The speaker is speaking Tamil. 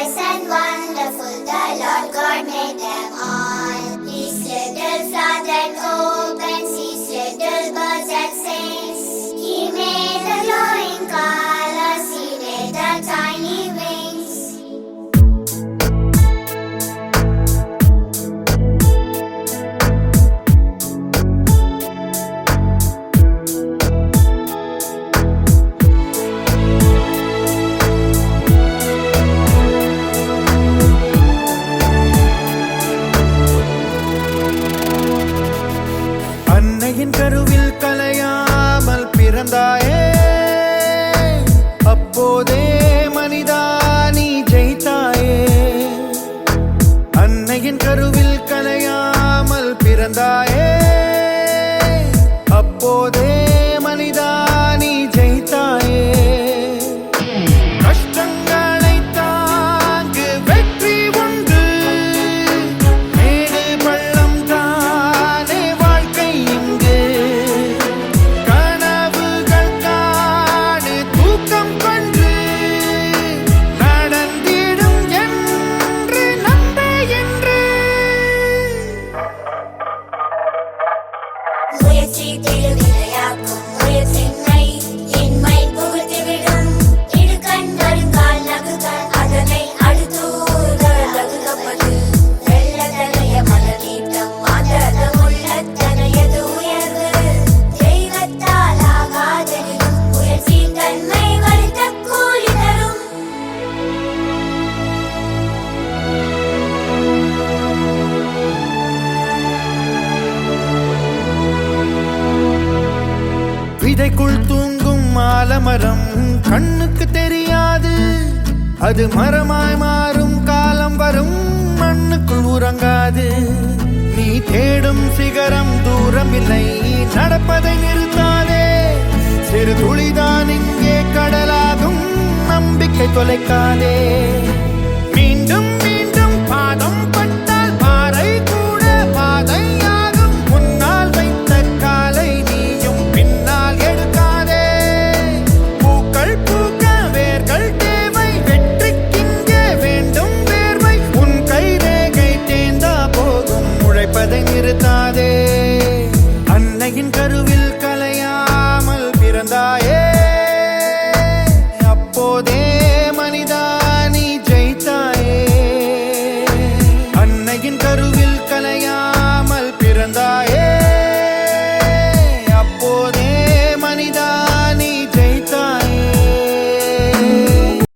wise and wonderful, the Lord God made them all. His little flower that opens, his little birds that sings. He made the glowing colors, he made the tiny wings. அன்னையின் கருவில் கலையாமல் பிறந்தாயே, அப்போதே மனிதா நீ ஜெயித்தாயே. அன்னையின் கருவில் கலையாமல் பிறந்தாயே, அப்போதே மனிதா நீ ஜெயித்தாயே. கஷ்டங்களை தாங்கு வெற்றி உண்டு, மேடு பள்ளம் தானே வாழ்க்கை இங்கு. கனவுகள் காணு தூக்கம் கொண்டு, நடந்திடும் என்று நம்ப என்று. முயற்சி திருவினையாக்கும், முயற்சியின்மை இன்மை புகுத்திவிடும். இடுக்கண் வருங்கால் நகுகள், அதனை அடுத்தூர்கள் நகுக்கப்பட்டு. வெள்ளத்தனைய மலநீட்டம், மாந்தரம் உள்ளத்தனையது உயர்வு. தெய்வத்தால் ஆகாதெனினும் முயற்சி தன்மை வருத்த கூலி தரும். விதைக்குள் தூங்கும் ஆலமரம் கண்ணுக்கு தெரியாது, அது மரமாய் மாறும் காலம் வரும், மண்ணுக்குள் உறங்காது. நீ தேடும் சிகரம் தூரம் இல்லை, நடப்பதை நிறுத்தாதே. சிறு துளிதான் இங்கே கடலாகும், நம்பிக்கை தொலைக்காதே.